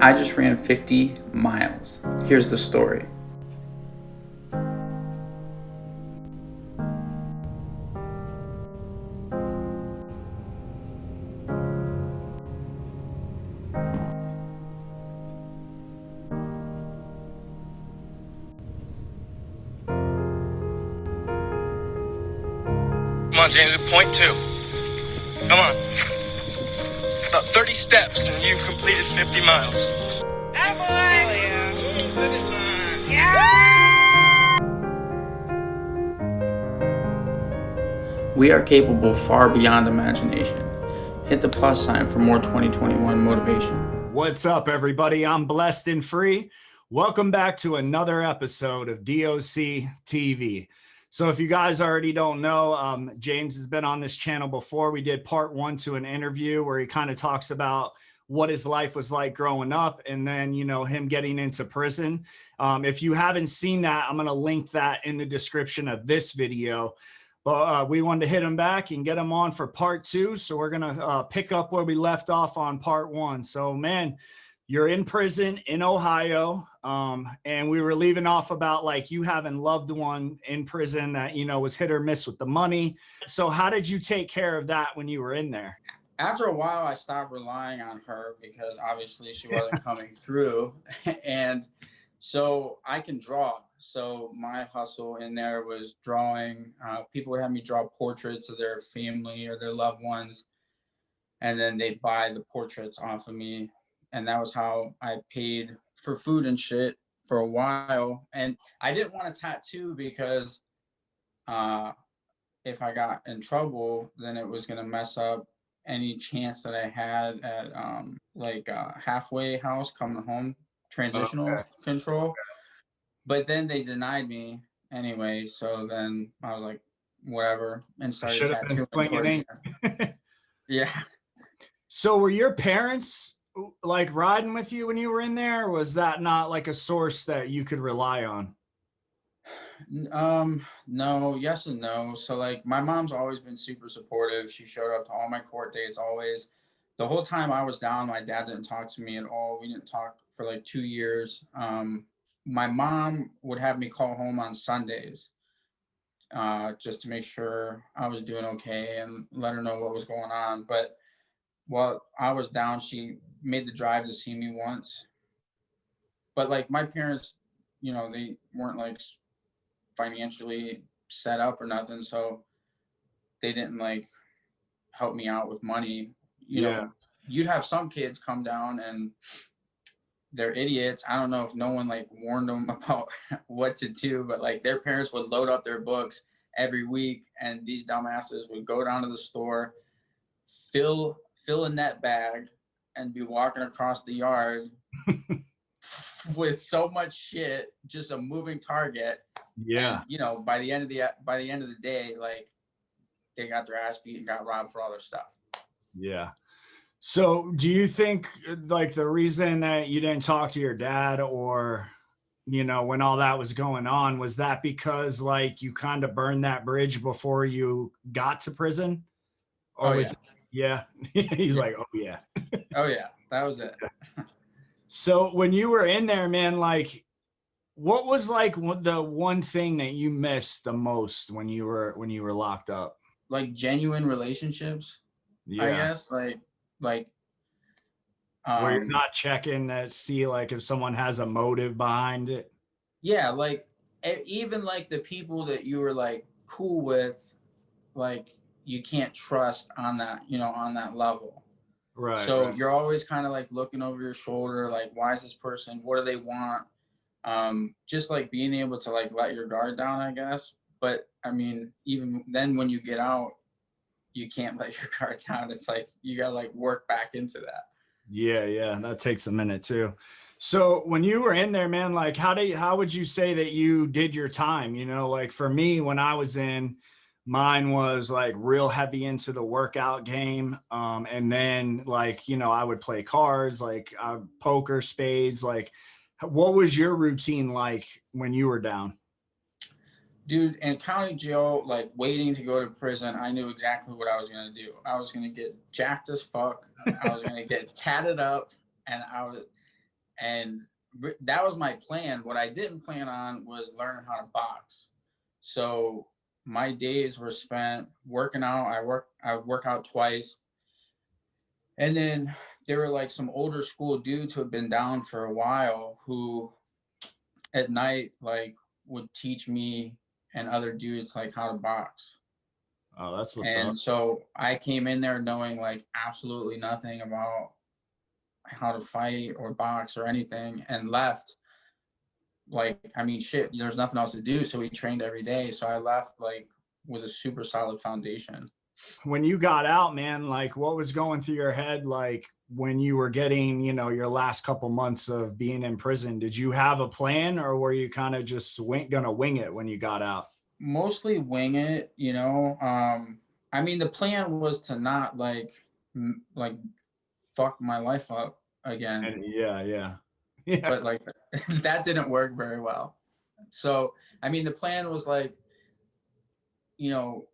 I just ran 50 miles. Here's the story. Come on, James, point two. Come on. About 30 steps and you've completed 50 miles. Oh boy! Finish line. Yeah! We are capable far beyond imagination. Hit the plus sign for more 2021 motivation. What's up, everybody? I'm Blessed and Free. Welcome back to another episode of DOC TV. So if you guys already don't know, James has been on this channel before. We did part 1 to an interview where he kind of talks about what his life was like growing up and then, him getting into prison. If you haven't seen that, I'm going to link that in the description of this video. But we wanted to hit him back and get him on for part 2. So we're going to pick up where we left off on part 1. So, man, you're in prison in Ohio. And we were leaving off about like you having loved one in prison that, was hit or miss with the money. So how did you take care of that when you were in there? After a while, I stopped relying on her because obviously she wasn't coming through. And so I can draw. So my hustle in there was drawing. People would have me draw portraits of their family or their loved ones. And then they'd buy the portraits off of me. And that was how I paid for food and shit for a while. And I didn't want a tattoo because if I got in trouble, then it was going to mess up any chance that I had at halfway house coming home, transitional control. But then they denied me anyway. So then I was like, whatever, and started tattooing. Yeah. So were your parents like riding with you when you were in there? Or was that not like a source that you could rely on? No, yes and no. So like my mom's always been super supportive. She showed up to all my court dates always. The whole time I was down, my dad didn't talk to me at all. We didn't talk for like 2 years. My mom would have me call home on Sundays just to make sure I was doing okay and let her know what was going on. But while I was down, she made the drive to see me once. But like my parents, they weren't like financially set up or nothing, so they didn't like help me out with money. You'd have some kids come down and they're idiots. I don't know if no one like warned them about what to do, but like their parents would load up their books every week and these dumbasses would go down to the store, fill a net bag and be walking across the yard with so much shit, just a moving target. Yeah. And, by the end of the day, like they got their ass beat and got robbed for all their stuff. Yeah. So do you think like the reason that you didn't talk to your dad or, when all that was going on, was that because like you kind of burned that bridge before you got to prison? Or yeah. He's like, oh yeah. Oh yeah. That was it. So when you were in there, man, like what was like the one thing that you missed the most when you were locked up? Like genuine relationships. Yeah. I guess like where you're not checking to see like if someone has a motive behind it. Yeah, like even like the people that you were like cool with, like you can't trust on that, on that level. Right. So you're always kind of like looking over your shoulder, like why is this person? What do they want? Just like being able to like let your guard down, I guess. But I mean, even then when you get out, you can't let your guard down. It's like you gotta like work back into that. Yeah, that takes a minute too. So when you were in there, man, like how would you say that you did your time? Like for me, when I was in, mine was like real heavy into the workout game. And then like, I would play cards, like poker, spades. Like what was your routine like when you were down? Dude, in county jail, like waiting to go to prison, I knew exactly what I was going to do. I was going to get jacked as fuck. I was going to get tatted up and And that was my plan. What I didn't plan on was learning how to box. So my days were spent working out. I work out twice. And then there were like some older school dudes who had been down for a while who at night like would teach me and other dudes like how to box. Oh, that's what's up. And so I came in there knowing like absolutely nothing about how to fight or box or anything, and left like, I mean, shit, there's nothing else to do. So we trained every day. So I left like with a super solid foundation. When you got out, man, like what was going through your head like when you were getting, you know, your last couple months of being in prison? Did you have a plan, or were you kind of just gonna wing it when you got out? Mostly wing it, you know. I mean, the plan was to not like like fuck my life up again. And yeah. Yeah. But like that didn't work very well. So I mean, the plan was like, you know,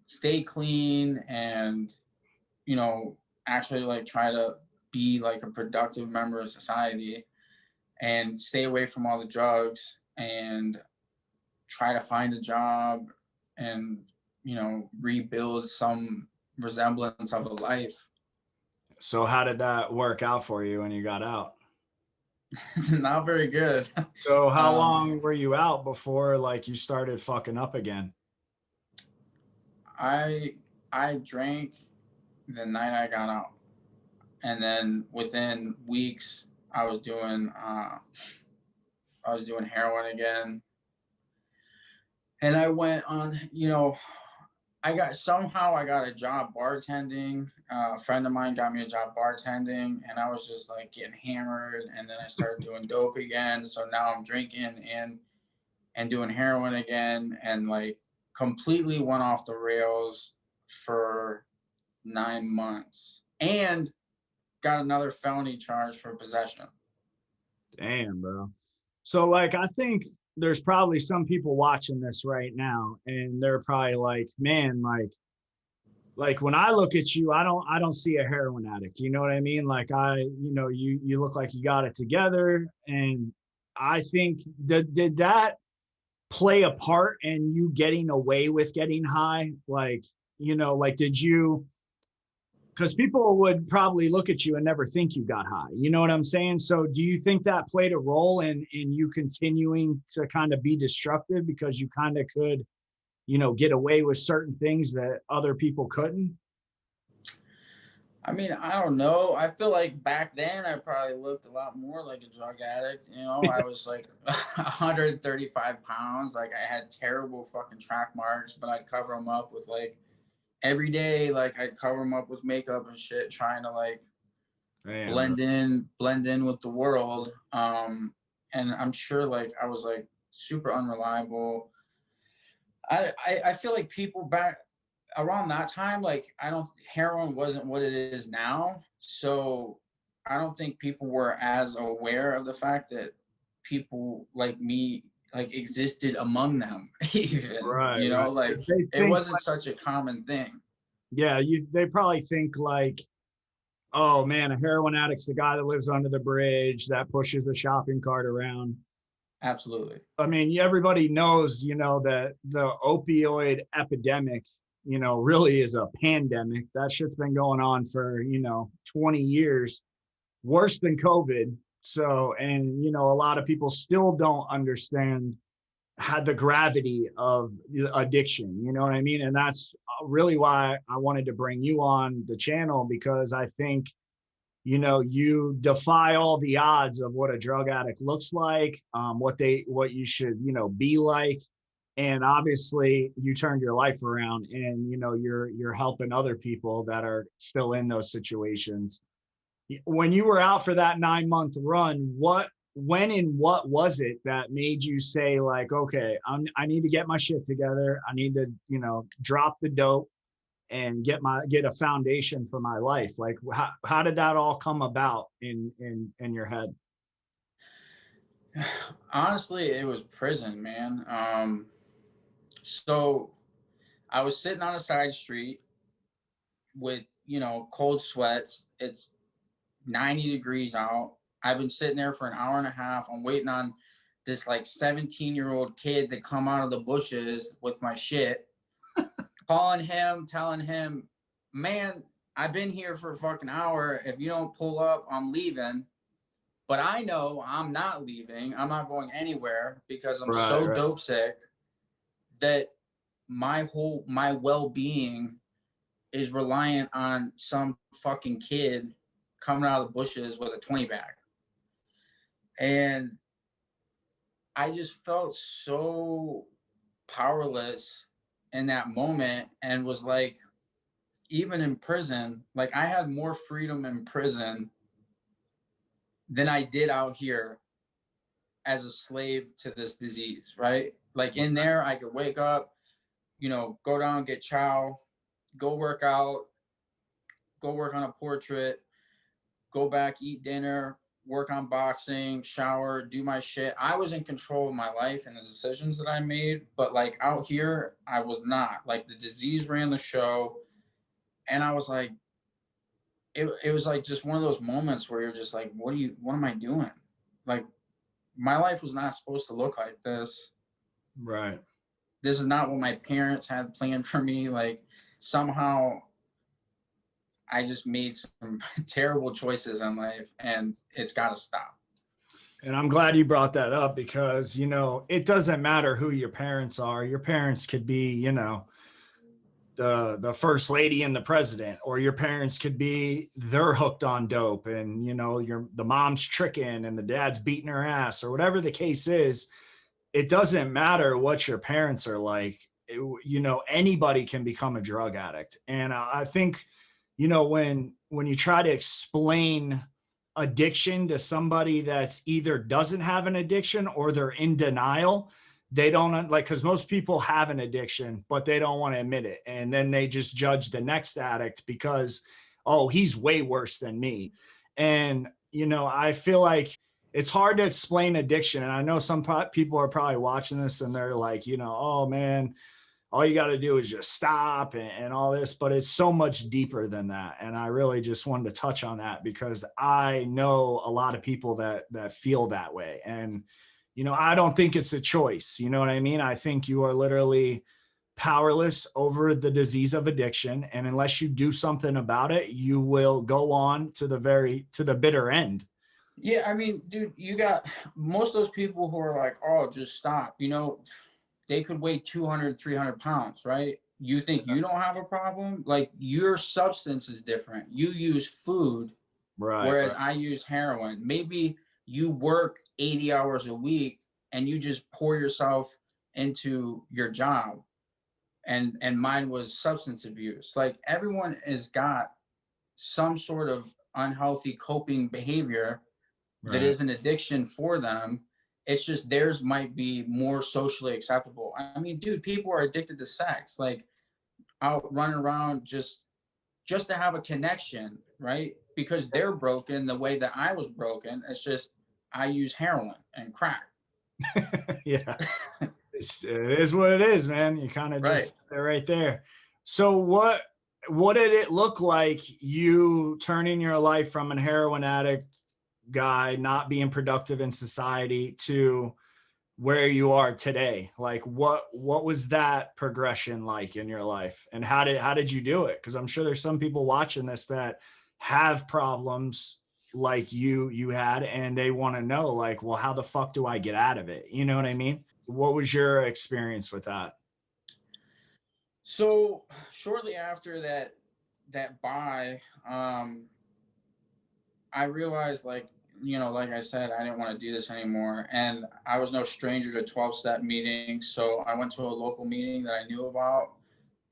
stay clean and, you know, actually like try to be like a productive member of society and stay away from all the drugs and try to find a job and, you know, rebuild some resemblance of a life. So how did that work out for you when you got out? Not very good. So how long were you out before like you started fucking up again? I drank the night I got out, and then within weeks I was doing heroin again, and I went on, you know, I got a job bartending. A friend of mine got me a job bartending, and I was just like getting hammered. And then I started doing dope again. So now I'm drinking and doing heroin again, and like completely went off the rails for 9 months, and got another felony charge for possession. Damn, bro. So like I think there's probably some people watching this right now and they're probably like, man, like when I look at you, I don't see a heroin addict. You know what I mean? Like you look like you got it together. And I think did that play a part in you getting away with getting high? Like, like did you, because people would probably look at you and never think you got high. You know what I'm saying? So do you think that played a role in you continuing to kind of be destructive because you kind of could, get away with certain things that other people couldn't? I mean, I don't know. I feel like back then I probably looked a lot more like a drug addict. You know, I was like 135 pounds. Like I had terrible fucking track marks, but I'd cover them up with like every day. Like I'd cover them up with makeup and shit, trying to like blend in with the world. And I'm sure like I was like super unreliable. I feel like people back around that time, like heroin wasn't what it is now. So I don't think people were as aware of the fact that people like me like existed among them even, Right, you know, right. like it wasn't such a common thing. Yeah, they probably think like, oh man, a heroin addict's the guy that lives under the bridge that pushes the shopping cart around. Absolutely. I mean, everybody knows, that the opioid epidemic, really is a pandemic. That shit's been going on for, 20 years, worse than COVID. So, and, a lot of people still don't understand how the gravity of addiction, you know what I mean? And that's really why I wanted to bring you on the channel, because I think, you defy all the odds of what a drug addict looks like, what you should, be like. And obviously you turned your life around and, you're helping other people that are still in those situations. When you were out for that 9-month run, when and what was it that made you say like, okay, I need to get my shit together. I need to, drop the dope and get a foundation for my life? Like how did that all come about in your head? Honestly, it was prison, man. So I was sitting on a side street with, cold sweats. It's 90 degrees out. I've been sitting there for an hour and a half. I'm waiting on this like 17-year-old kid to come out of the bushes with my shit, calling him, telling him, man, I've been here for a fucking hour. If you don't pull up, I'm leaving. But I know I'm not leaving. I'm not going anywhere because I'm so Right. dope sick that my well-being is reliant on some fucking kid coming out of the bushes with a 20 bag. And I just felt so powerless in that moment, and was like, even in prison, like I had more freedom in prison than I did out here as a slave to this disease, right? Like in there, I could wake up, go down, get chow, go work out, go work on a portrait, go back, eat dinner, work on boxing, shower, do my shit. I was in control of my life and the decisions that I made, but like out here, I was not. Like the disease ran the show, and I was like, it was like just one of those moments where you're just like, what am I doing? Like my life was not supposed to look like this. Right. This is not what my parents had planned for me. Like somehow I just made some terrible choices in life, and it's got to stop. And I'm glad you brought that up because, it doesn't matter who your parents are. Your parents could be, the first lady and the president, or your parents could be they're hooked on dope, and the mom's tricking and the dad's beating her ass, or whatever the case is. It doesn't matter what your parents are like. Anybody can become a drug addict. And I think, when you try to explain addiction to somebody that's either doesn't have an addiction or they're in denial, they don't like, because most people have an addiction, but they don't want to admit it. And then they just judge the next addict because, oh, he's way worse than me. And, I feel like it's hard to explain addiction. And I know some people are probably watching this and they're like, oh man, all you got to do is just stop and all this, but it's so much deeper than that. And I really just wanted to touch on that because I know a lot of people that feel that way. And, I don't think it's a choice. You know what I mean? I think you are literally powerless over the disease of addiction. And unless you do something about it, you will go on to the bitter end. Yeah, I mean, dude, you got most of those people who are like, oh, just stop. They could weigh 200, 300 pounds, right? You think you don't have a problem? Like your substance is different. You use food, Right. whereas I use heroin. Maybe you work 80 hours a week and you just pour yourself into your job. And mine was substance abuse. Like everyone has got some sort of unhealthy coping behavior that Right. is an addiction for them. It's just theirs might be more socially acceptable. I mean, dude, people are addicted to sex, like out running around just to have a connection, right? Because they're broken the way that I was broken. It's just I use heroin and crack. Yeah. It is what it is, man. You kind of just they're right there. So what did it look like you turning your life from a heroin addict guy not being productive in society to where you are today? Like what was that progression like in your life, and how did you do it? Because I'm sure there's some people watching this that have problems like you had, and they want to know like, well, how the fuck do I get out of it? You know what I mean? What was your experience with that? So shortly after that buy, I realized like, like I said, I didn't want to do this anymore. And I was no stranger to 12-step meetings. So I went to a local meeting that I knew about.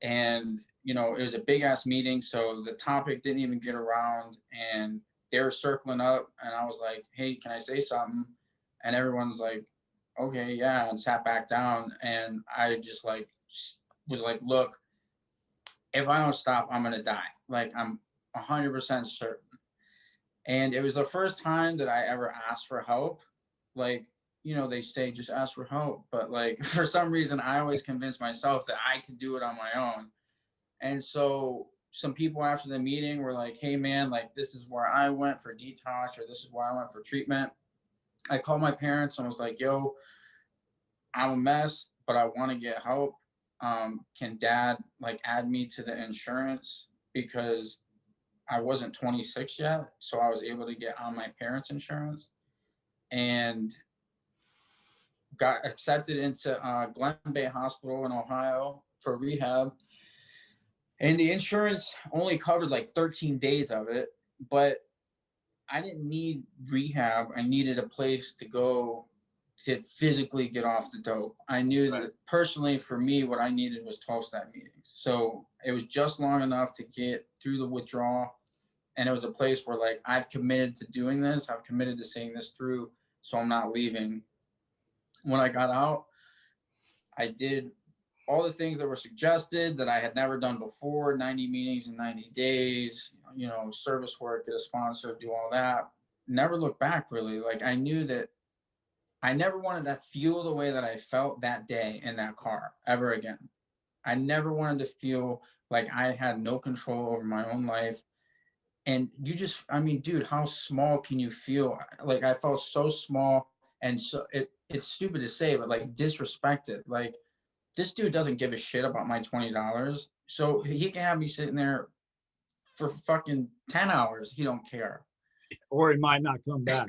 And, it was a big ass meeting. So the topic didn't even get around. And they were circling up. And I was like, hey, can I say something? And everyone's like, okay, yeah. And sat back down. And I just like was like, look, if I don't stop, I'm going to die. Like I'm 100% certain. And it was the first time that I ever asked for help. Like, they say just ask for help. But like, for some reason, I always convinced myself that I could do it on my own. And so some people after the meeting were like, hey man, like this is where I went for detox, or this is where I went for treatment. I called my parents and was like, yo, I'm a mess, but I want to get help. Can dad like add me to the insurance? Because I wasn't 26 yet. So I was able to get on my parents' insurance and got accepted into Glen Bay Hospital in Ohio for rehab. And the insurance only covered like 13 days of it, but I didn't need rehab. I needed a place to go to physically get off the dope. I knew that personally for me, what I needed was 12-step meetings. So it was just long enough to get through the withdrawal. And it was a place where like, I've committed to doing this. I've committed to seeing this through. So I'm not leaving. When I got out, I did all the things that were suggested that I had never done before, 90 meetings in 90 days, service work, get a sponsor, do all that. Never look back really. Like I knew that I never wanted to feel the way that I felt that day in that car ever again. I never wanted to feel like I had no control over my own life. And I mean, dude, how small can you feel? Like I felt so small, and so it's stupid to say, but like disrespected. Like this dude doesn't give a shit about my $20. So he can have me sitting there for fucking 10 hours. He don't care. Or he might not come back.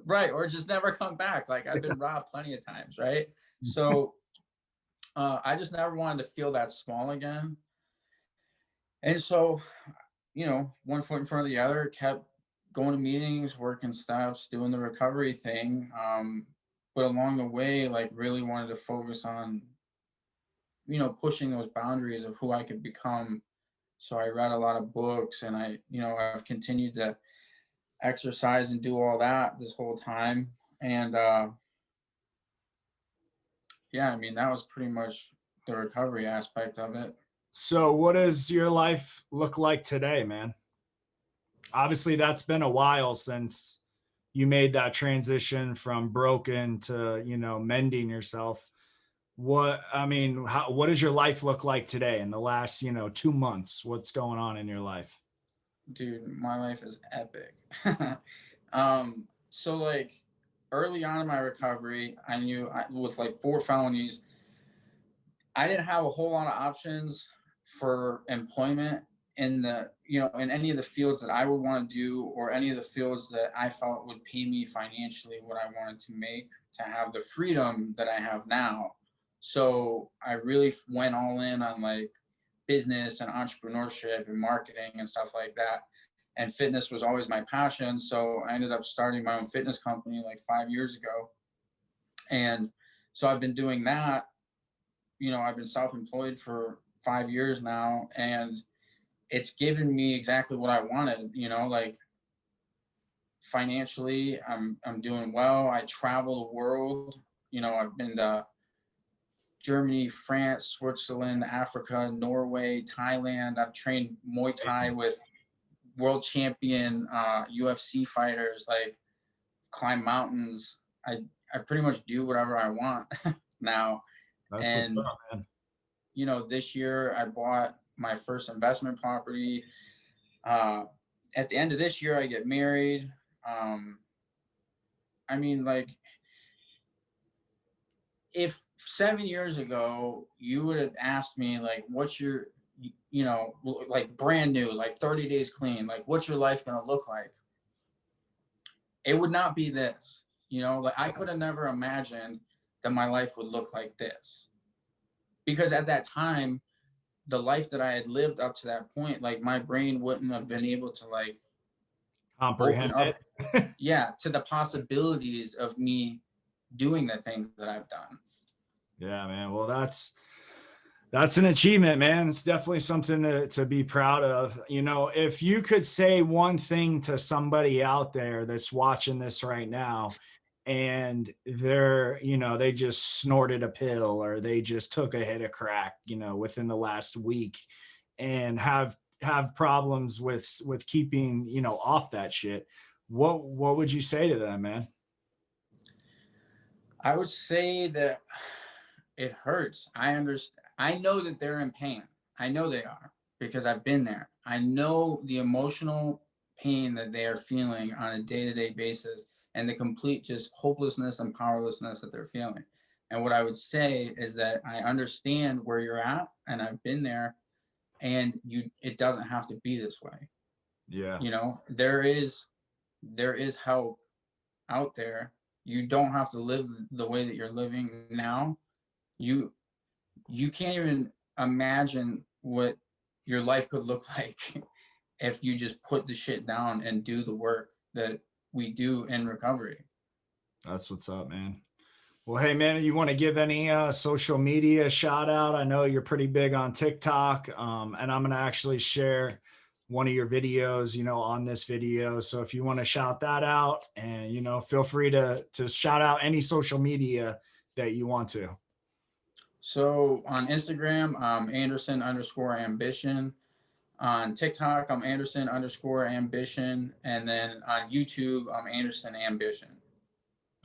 Right. Or just never come back. Like I've been robbed plenty of times. Right. So I just never wanted to feel that small again. And so, one foot in front of the other, kept going to meetings, working steps, doing the recovery thing. But along the way, like really wanted to focus on, pushing those boundaries of who I could become. So I read a lot of books, and I've continued to exercise and do all that this whole time. And yeah, I mean, that was pretty much the recovery aspect of it. So what does your life look like today, man? Obviously that's been a while since you made that transition from broken to, mending yourself. What does your life look like today in the last, 2 months? What's going on in your life? Dude, my life is epic. So like early on in my recovery, I knew with like 4 felonies, I didn't have a whole lot of options for employment in any of the fields that I would want to do, or any of the fields that I felt would pay me financially what I wanted to make, to have the freedom that I have now. So I really went all in on like business and entrepreneurship and marketing and stuff like that. And fitness was always my passion. So I ended up starting my own fitness company like 5 years ago. And so I've been doing that. I've been self-employed for 5 years now, and it's given me exactly what I wanted, like financially, I'm doing well. I travel the world. I've been to Germany, France, Switzerland, Africa, Norway, Thailand. I've trained Muay Thai with world champion UFC fighters, like climb mountains. I pretty much do whatever I want now. That's And what's up, man. this year I bought my first investment property. At the end of this year, I get married. I mean, like, if 7 years ago you would have asked me, like, what's your, like brand new, like 30 days clean, like, what's your life going to look like? It would not be this, like I could have never imagined that my life would look like this. Because at that time, the life that I had lived up to that point, like my brain wouldn't have been able to like Comprehend open up, it. yeah, to the possibilities of me doing the things that I've done. Yeah, man. Well, that's an achievement, man. It's definitely something to be proud of. If you could say one thing to somebody out there that's watching this right now, and they just snorted a pill, or they just took a hit of crack, within the last week, and have problems with keeping, off that shit, what would you say to them, man? I would say that it hurts. I understand. I know that they're in pain. I know they are. because I've been there. I know the emotional pain that they are feeling on a day-to-day basis and the complete just hopelessness and powerlessness that they're feeling. And what I would say is that I understand where you're at and I've been there, and it doesn't have to be this way. Yeah. You know, there is help out there. You don't have to live the way that you're living now. You can't even imagine what your life could look like if you just put the shit down and do the work that we do in recovery. That's what's up, man. Well, hey, man, you want to give any social media shout out? I know you're pretty big on TikTok, and I'm going to actually share one of your videos, on this video. So if you want to shout that out, and, feel free to shout out any social media that you want to. So on Instagram, Anderson_ambition. On TikTok, I'm Anderson_ambition. And then on YouTube, I'm Anderson Ambition.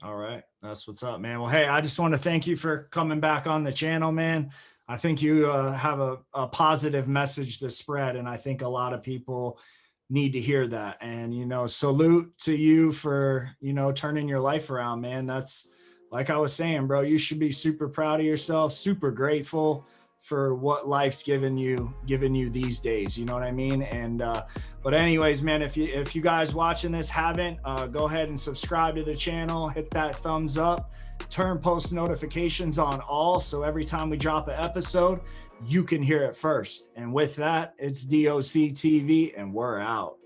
All right. That's what's up, man. Well, hey, I just want to thank you for coming back on the channel, man. I think you have a positive message to spread, and I think a lot of people need to hear that. And, salute to you for, turning your life around, man. That's, like I was saying, bro, you should be super proud of yourself, super grateful for what life's given you these days. You know what I mean? And but anyways, man, if you guys watching this haven't, go ahead and subscribe to the channel, hit that thumbs up, turn post notifications on all, so every time we drop an episode, you can hear it first. And with that, it's DOC TV, and we're out.